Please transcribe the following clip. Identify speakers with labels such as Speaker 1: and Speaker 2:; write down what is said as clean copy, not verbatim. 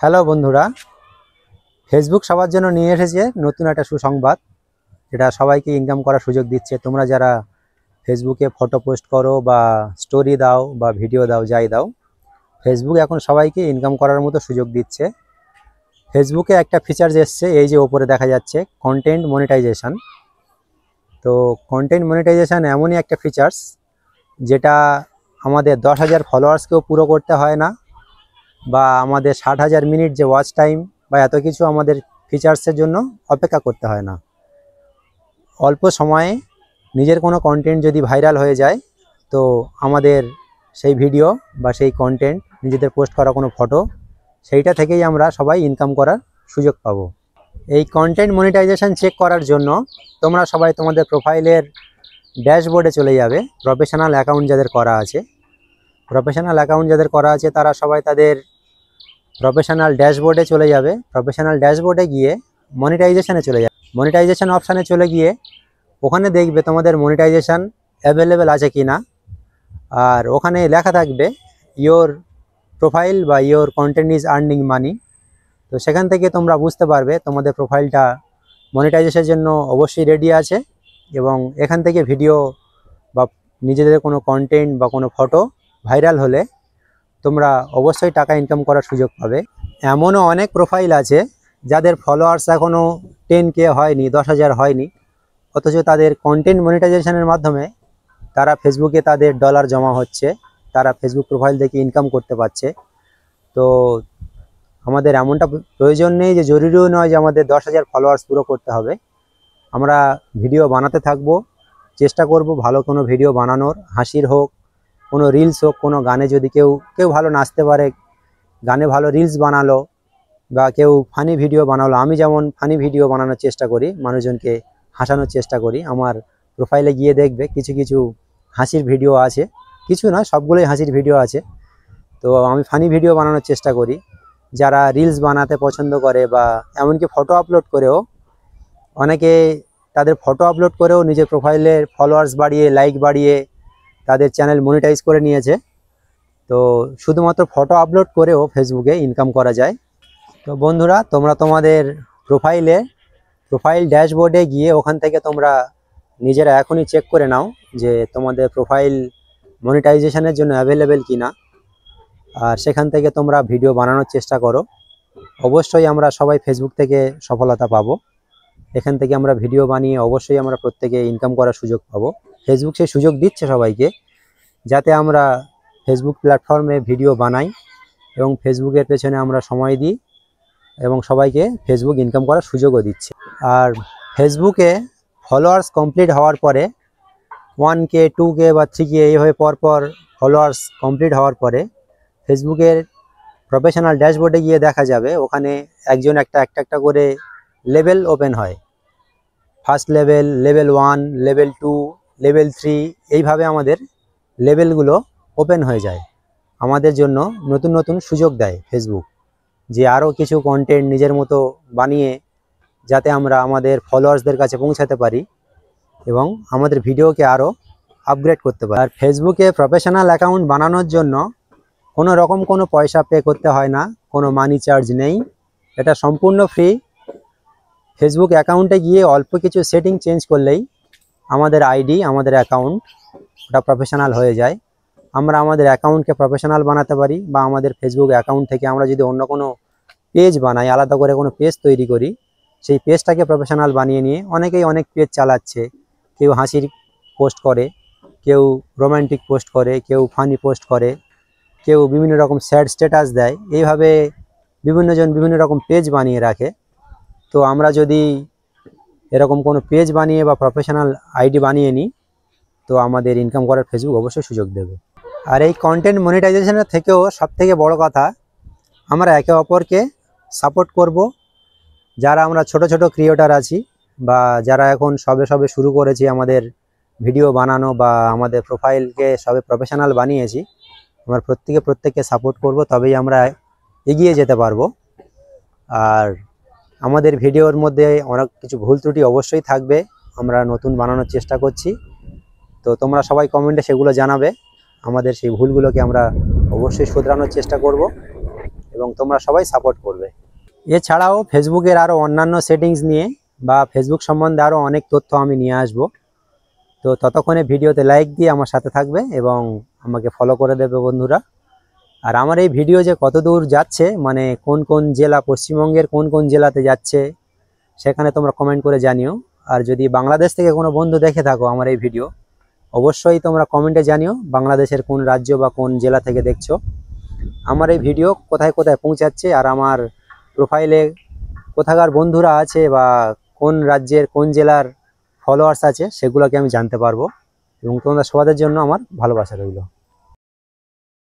Speaker 1: Hello বন্ধুরা, Facebook সবার জন্য নিয়ে এসেছে নতুন একটা সুসংবাদ। যেটা সবাইকে ইনকাম করার সুযোগ দিচ্ছে। তোমরা যারা ফেসবুকে ফটো পোস্ট করো বা স্টোরি দাও বা ভিডিও দাও, যাই দাও, ফেসবুক এখন সবাইকে ইনকাম করার মতো সুযোগ দিচ্ছে। ফেসবুকে একটা ফিচার্স এসছে, এই যে ওপরে দেখা যাচ্ছে কন্টেন্ট মনিটাইজেশন। তো কন্টেন্ট মনিটাইজেশন এমনই একটা ফিচার্স যেটা আমাদের 10,000 ফলোয়ার্সকেও পুরো করতে হয় না, বা আমাদের 60,000 মিনিট যে ওয়াচ টাইম বা এত কিছু আমাদের ফিচার্সের জন্য অপেক্ষা করতে হয় না। অল্প সময়ে নিজের কোনো কন্টেন্ট যদি ভাইরাল হয়ে যায়, তো আমাদের সেই ভিডিও বা সেই কন্টেন্ট, নিজেদের পোস্ট করা কোনো ফটো, সেইটা থেকেই আমরা সবাই ইনকাম করার সুযোগ পাবো। এই কন্টেন্ট মনিটাইজেশন চেক করার জন্য তোমরা সবাই তোমাদের প্রোফাইলের ড্যাশবোর্ডে চলে যাবে। প্রফেশনাল অ্যাকাউন্ট যাদের করা আছে, তারা সবাই তাদের প্রফেশনাল ড্যাশবোর্ডে চলে যাবে। প্রফেশনাল ড্যাশবোর্ডে গিয়ে মনিটাইজেশনে চলে যাবে। মনিটাইজেশন অপশানে চলে গিয়ে ওখানে দেখবে তোমাদের মনিটাইজেশন অ্যাভেলেবেল আছে কি না, আর ওখানে লেখা থাকবে ইয়োর প্রোফাইল বা your content is earning money. তো সেখান থেকে তোমরা বুঝতে পারবে তোমাদের প্রোফাইলটা মনিটাইজেশনের জন্য অবশ্যই রেডি আছে, এবং এখান থেকে ভিডিও বা নিজেদের কোনো কন্টেন্ট বা কোনো ফটো ভাইরাল হলে তোমরা অবশ্যই টাকা ইনকাম করার সুযোগ পাবে। এমনও অনেক প্রোফাইল আছে যাদের ফলোয়ার্স এখনও 10K হয়নি, 10,000 হয়নি, অথচ তাদের কন্টেন্ট মনিটাইজেশনের মাধ্যমে তারা ফেসবুকে তাদের ডলার জমা হচ্ছে, তারা ফেসবুক প্রোফাইল থেকে ইনকাম করতে পারছে। তো আমাদের এমনটা প্রয়োজন নেই, যে জরুরিও নয় যে আমাদের 10,000 ফলোয়ার্স পুরো করতে হবে। আমরা ভিডিও বানাতে থাকবো, চেষ্টা করব ভালো কোনো ভিডিও বানানোর, হাসির হোক, কোনো রিলস হোক, কোনো গানে যদি কেউ ভালো নাচতে পারে, গানে ভালো রিলস বানালো, বা কেউ ফানি ভিডিও বানালো। আমি যেমন ফানি ভিডিও বানানোর চেষ্টা করি, মানুষজনকে হাসানোর চেষ্টা করি। আমার প্রোফাইলে গিয়ে দেখবে কিছু কিছু হাসির ভিডিও আছে, কিছু না, সবগুলোই হাসির ভিডিও আছে। তো আমি ফানি ভিডিও বানানোর চেষ্টা করি। যারা রিলস বানাতে পছন্দ করে বা এমনকি ফটো আপলোড করেও, অনেকে তাদের ফটো আপলোড করেও নিজের প্রোফাইলের ফলোয়ার্স বাড়িয়ে, লাইক বাড়িয়ে তাদের চ্যানেল মনিটাইজ করে নিয়েছে। তো শুধুমাত্র ফটো আপলোড করেও ফেসবুকে ইনকাম করা যায়। তো বন্ধুরা, তোমরা তোমাদের প্রোফাইল ড্যাশবোর্ডে গিয়ে ওখান থেকে তোমরা নিজেরা এখনই চেক করে নাও যে তোমাদের প্রোফাইল মনিটাইজেশনের জন্য অ্যাভেলেবেল কিনা, আর সেখান থেকে তোমরা ভিডিও বানানোর চেষ্টা করো। অবশ্যই আমরা সবাই ফেসবুক থেকে সফলতা পাবো। এখান থেকে আমরা ভিডিও বানিয়ে অবশ্যই আমরা প্রত্যেকে ইনকাম করার সুযোগ পাবো। ফেসবুক সেই সুযোগ দিচ্ছে সবাইকে, যাতে আমরা ফেসবুক প্ল্যাটফর্মে ভিডিও বানাই এবং ফেসবুকের পেছনে আমরা সময় দিই, এবং সবাইকে ফেসবুক ইনকাম করার সুযোগও দিচ্ছে। আর ফেসবুকে ফলোয়ার্স কমপ্লিট হওয়ার পরে 1K 2K বা 3K এইভাবে পরপর ফলোয়ার্স কমপ্লিট হওয়ার পরে ফেসবুকের প্রফেশনাল ড্যাশবোর্ডে গিয়ে দেখা যাবে ওখানে একজন একটা করে লেভেল ওপেন হয়। First level, level 1, level 2, level 3, এইভাবে আমাদের লেভেলগুলো ওপেন হয়ে যায়। আমাদের জন্য নতুন নতুন সুযোগ দেয় ফেসবুক, যে আরও কিছু কন্টেন্ট নিজের মতো বানিয়ে যাতে আমরা আমাদের ফলোয়ার্সদের কাছে পৌঁছাতে পারি এবং আমাদের ভিডিওকে আরও আপগ্রেড করতে পারি। আর ফেসবুকে প্রফেশনাল অ্যাকাউন্ট বানানোর জন্য কোনো রকম কোনো পয়সা পে করতে হয় না, কোনো মানি চার্জ নেই, এটা সম্পূর্ণ ফ্রি। ফেসবুক অ্যাকাউন্টে গিয়ে অল্প কিছু সেটিং চেঞ্জ করলেই আমাদের আইডি, আমাদের অ্যাকাউন্ট, ওটা প্রফেশনাল হয়ে যায়। আমরা আমাদের অ্যাকাউন্টকে প্রফেশনাল বানাতে পারি, বা আমাদের ফেসবুক অ্যাকাউন্ট থেকে আমরা যদি অন্য কোনো পেজ বানাই, আলাদা করে কোনো পেজ তৈরি করি, সেই পেজটাকে প্রফেশনাল বানিয়ে নিয়ে অনেকেই অনেক পেজ চালাচ্ছে। কেউ হাসির পোস্ট করে, কেউ রোম্যান্টিক পোস্ট করে, কেউ ফানি পোস্ট করে, কেউ বিভিন্ন রকম স্যাড স্ট্যাটাস দেয়। এইভাবে বিভিন্নজন বিভিন্ন রকম পেজ বানিয়ে রাখে। তো আমরা যদি এরকম কোনো পেজ বানিয়ে বা প্রফেশনাল আইডি বানিয়ে নিই, তো আমাদের ইনকাম করার ফেসবুক অবশ্যই সুযোগ দেবে। আর এই কন্টেন্ট মনিটাইজেশনের থেকেও সবথেকে বড় কথা, আমরা একে অপরকে সাপোর্ট করব। যারা আমরা ছোট ছোট ক্রিয়েটর আছি, বা যারা এখন সবে শুরু করেছি আমাদের ভিডিও বানানো, বা আমাদের প্রোফাইলকে সবে প্রফেশনাল বানিয়েছি, আমরা প্রত্যেককে সাপোর্ট করব, তবেই আমরা এগিয়ে যেতে পারবো। আর আমাদের ভিডিওর মধ্যে অনেক কিছু ভুল ত্রুটি অবশ্যই থাকবে, আমরা নতুন বানানোর চেষ্টা করছি। তো তোমরা সবাই কমেন্টে সেগুলো জানাবে, আমাদের সেই ভুলগুলোকে আমরা অবশ্যই শুধরানোর চেষ্টা করব। এবং তোমরা সবাই সাপোর্ট করবে। এছাড়াও ফেসবুকের আরও অন্যান্য সেটিংস নিয়ে বা ফেসবুক সম্বন্ধে আরও অনেক তথ্য আমি নিয়ে আসব। তো ততক্ষণে ভিডিওতে লাইক দিয়ে আমার সাথে থাকবে এবং আমাকে ফলো করে দেবে বন্ধুরা। আর আমার এই ভিডিও যে কত দূর যাচ্ছে, মানে কোন কোন জেলা, পশ্চিমবঙ্গের কোন কোন জেলাতে যাচ্ছে, সেখানে তোমরা কমেন্ট করে জানিও। আর যদি বাংলাদেশ থেকে কোনো বন্ধু দেখে থাকো আমার এই ভিডিও, অবশ্যই তোমরা কমেন্টে জানিও বাংলাদেশের কোন রাজ্য বা কোন জেলা থেকে দেখছো। আমার এই ভিডিও কোথায় কোথায় পৌঁছাচ্ছে আর আমার প্রোফাইলে কোথাকার বন্ধুরা আছে বা কোন রাজ্যের কোন জেলার ফলোয়ার্স আছে, সেগুলোকে আমি জানতে পারবো। এবং তোমাদের সবার জন্য আমার ভালোবাসা রইল।